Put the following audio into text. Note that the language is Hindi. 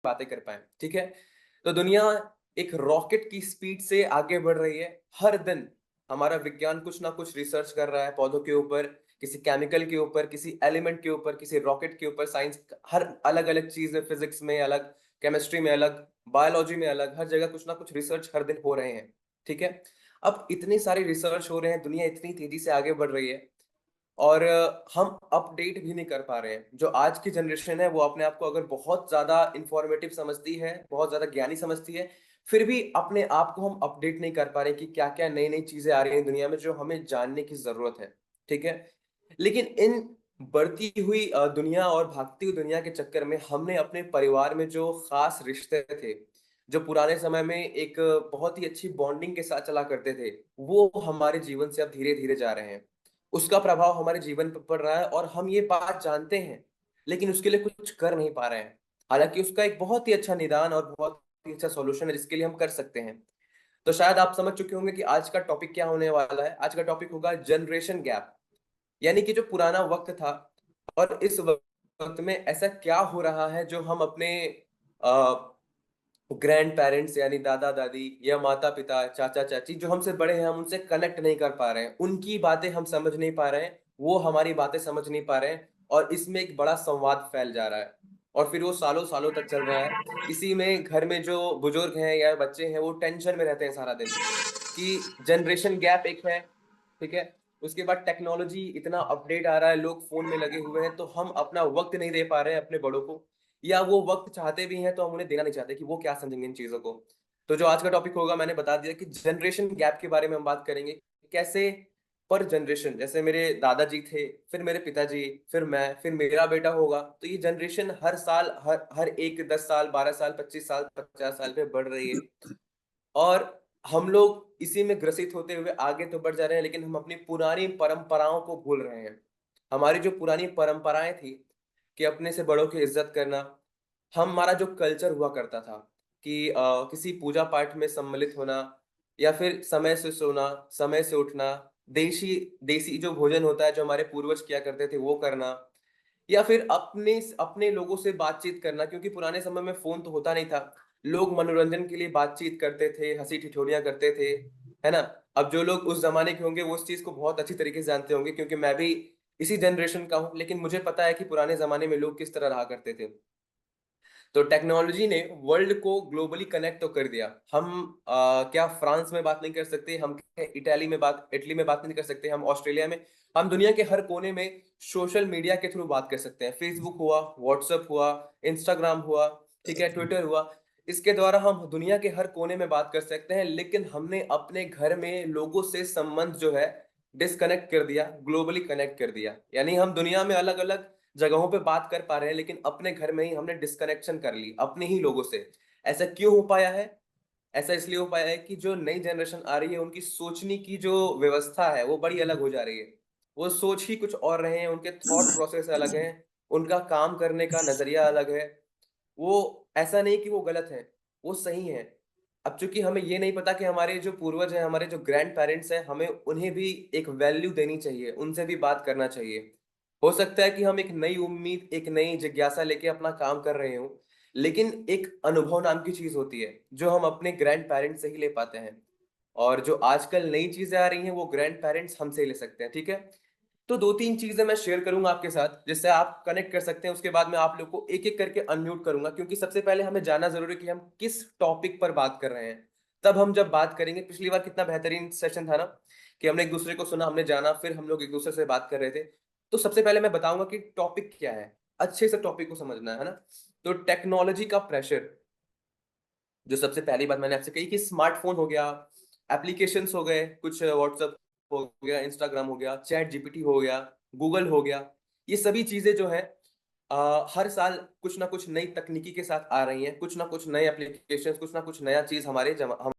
बातें कर पाए, ठीक है? तो दुनिया एक रॉकेट की स्पीड से आगे बढ़ रही है। हर दिन हमारा विज्ञान कुछ ना कुछ रिसर्च कर रहा है पौधों के ऊपर, किसी केमिकल के ऊपर, किसी एलिमेंट के ऊपर, किसी रॉकेट के ऊपर। साइंस हर अलग-अलग चीज़ में, फिज़िक्स में अलग, केमिस्ट्री में अलग, बायोलॉजी में अलग, हर जगह कुछ ना कुछ रिसर्च हर दिन हो रहे हैं, ठीक है? अब इतनी सारी रिसर्च हो रहे हैं, दुनिया इतनी तेज़ी से आगे बढ़ रही है और हम अपडेट भी नहीं कर पा रहे हैं। जो आज की जनरेशन है वो अपने आप को अगर बहुत ज़्यादा इन्फॉर्मेटिव समझती है, बहुत ज़्यादा ज्ञानी समझती है, फिर भी अपने आप को हम अपडेट नहीं कर पा रहे कि क्या-क्या नई-नई चीज़ें आ रही हैं दुनिया में जो हमें जानने की ज़रूरत है, ठीक है? लेकिन इन बढ़ती हुई दुनिया और भागती हुई दुनिया के चक्कर में हमने अपने परिवार में जो ख़ास रिश्ते थे, जो पुराने समय में एक बहुत ही अच्छी बॉन्डिंग के साथ चला करते थे, वो हमारे जीवन से अब धीरे-धीरे जा रहे हैं। उसका प्रभाव हमारे जीवन पे पड़ रहा है और हम ये बात जानते हैं, लेकिन उसके लिए कुछ कर नहीं पा रहे हैं। हालाँकि उसका एक बहुत ही अच्छा निदान और बहुत ही अच्छा सॉल्यूशन है जिसके लिए हम कर सकते हैं। तो शायद आप समझ चुके होंगे कि आज का टॉपिक क्या होने वाला है। आज का टॉपिक होगा जनरेशन गैप, यानी कि जो पुराना वक़्त था और इस वक़्त में ऐसा क्या हो रहा है जो हम अपने अ, ग्रैंड पेरेंट्स यानी दादा-दादी या माता-पिता, चाचा-चाची जो हमसे बड़े हैं, हम उनसे कनेक्ट नहीं कर पा रहे हैं। उनकी बातें हम समझ नहीं पा रहे हैं, वो हमारी बातें समझ नहीं पा रहे हैं और इसमें एक बड़ा संवाद फैल जा रहा है और फिर वो सालों-सालों तक चल रहा है। इसी में घर में जो बुजुर्ग हैं या बच्चे हैं, वो टेंशन में रहते हैं सारा दिन कि जनरेशन गैप एक है, ठीक है? उसके बाद टेक्नोलॉजी इतना अपडेट आ रहा है, लोग फ़ोन में लगे हुए हैं, तो हम अपना वक़्त नहीं दे पा रहे हैं अपने बड़ों को या वो वक़्त चाहते भी हैं, तो हम उन्हें देना नहीं चाहते कि वो क्या समझेंगे इन चीज़ों को। तो जो आज का टॉपिक होगा मैंने बता दिया कि जनरेशन गैप के बारे में हम बात करेंगे। कैसे पर जनरेशन जैसे मेरे दादाजी थे, फिर मेरे पिताजी, फिर मैं, फिर मेरा बेटा होगा, तो ये जनरेशन हर साल हर हर एक 10 साल, 12 साल, 25 साल, 50 साल पे बढ़ रही है और हम लोग इसी में ग्रसित होते हुए आगे तो बढ़ जा रहे हैं, लेकिन हम अपनी पुरानी परंपराओं को भूल रहे हैं। हमारी जो पुरानी परंपराएँ थी कि अपने से बड़ों की इज़्ज़त करना, हमारा जो कल्चर हुआ करता था कि किसी पूजा पाठ में सम्मिलित होना या फिर समय से सोना, समय से उठना, देशी देसी जो भोजन होता है, जो हमारे पूर्वज किया करते थे, वो करना या फिर अपने लोगों से बातचीत करना क्योंकि पुराने समय में फ़ोन तो होता नहीं था। लोग मनोरंजन के लिए बातचीत करते थे, हँसी-ठिठोलियाँ करते थे, है ना? अब जो लोग उस ज़माने के होंगे, वो उस चीज़ को बहुत अच्छी तरीके से जानते होंगे क्योंकि मैं भी इसी जनरेशन का हूँ, लेकिन मुझे पता है कि पुराने ज़माने में लोग किस तरह रहा करते थे। तो टेक्नोलॉजी ने वर्ल्ड को ग्लोबली कनेक्ट तो कर दिया। हम क्या फ्रांस में बात नहीं कर सकते, हम क्या इटली में बात नहीं कर सकते, हम ऑस्ट्रेलिया में, हम दुनिया के हर कोने में सोशल मीडिया के थ्रू बात कर सकते हैं। फ़ेसबुक हुआ, व्हाट्सएप हुआ, इंस्टाग्राम हुआ, ठीक है, ट्विटर हुआ। इसके द्वारा हम दुनिया के हर कोने में बात कर सकते हैं, लेकिन हमने अपने घर में लोगों से संबंध जो है डिस्कनेक्ट कर दिया, ग्लोबली कनेक्ट कर दिया। यानी हम दुनिया में अलग-अलग जगहों पे बात कर पा रहे हैं, लेकिन अपने घर में ही हमने डिस्कनेक्शन कर ली, अपने ही लोगों से। ऐसा क्यों हो पाया है? ऐसा इसलिए हो पाया है कि जो नई जनरेशन आ रही है, उनकी सोचने की जो व्यवस्था है, वो बड़ी अलग हो जा रही है। वो सोच ही कुछ और रहे हैं, उनके थॉट प्रोसेस अलग हैं, उनका काम करने का नज़रिया अलग है। वो ऐसा नहीं कि वो गलत हैं, वो सही हैं। अब चूँकि हमें ये नहीं पता कि हमारे जो पूर्वज हैं, हमारे जो ग्रैंड पेरेंट्स हैं, हमें उन्हें भी एक वैल्यू देनी चाहिए, उनसे भी बात करना चाहिए। हो सकता है कि हम एक नई उम्मीद, एक नई जिज्ञासा लेके अपना काम कर रहे हों, लेकिन एक अनुभव नाम की चीज़ होती है, जो हम अपने ग्रैंड पेरेंट्स से ही ले पाते हैं। और जो आजकल नई चीज़ें आ रही हैं, वो ग्रैंड पेरेंट्स हमसे ही ले सकते हैं, ठीक है? तो 2-3 चीज़ें मैं शेयर करूँगा आपके साथ, जिससे आप कनेक्ट कर सकते हैं, उसके बाद मैं आप लोग को एक-एक करके अनम्यूट करूँगा क्योंकि सबसे पहले हमें जानना ज़रूरी है कि हम किस टॉपिक पर बात कर रहे हैं। तब हम जब बात करेंगे पिछली बार कितना बेहतरीन सेशन था ना, कि हमने एक-दूसरे को सुना, हमने जाना, फिर हम लोग एक-दूसरे से बात कर रहे थे। तो सबसे पहले मैं बताऊँगा कि टॉपिक क्या है, अच्छे से टॉपिक को समझना है ना? तो टेक्नोलॉजी का प्रेशर, जो सबसे पहली बात मैंने आपसे कही कि स्मार्टफ़ोन हो गया, एप्लीकेशंस हो गए, कुछ व्हाट्सएप हो गया, इंस्टाग्राम हो गया, चैट जीपीटी हो गया, गूगल हो गया, ये सभी चीज़ें जो हैं हर साल कुछ ना कुछ नई तकनीकी के साथ आ रही हैं, कुछ ना कुछ नए एप्लीकेशंस, कुछ ना कुछ नया चीज़ हमारे जमा हम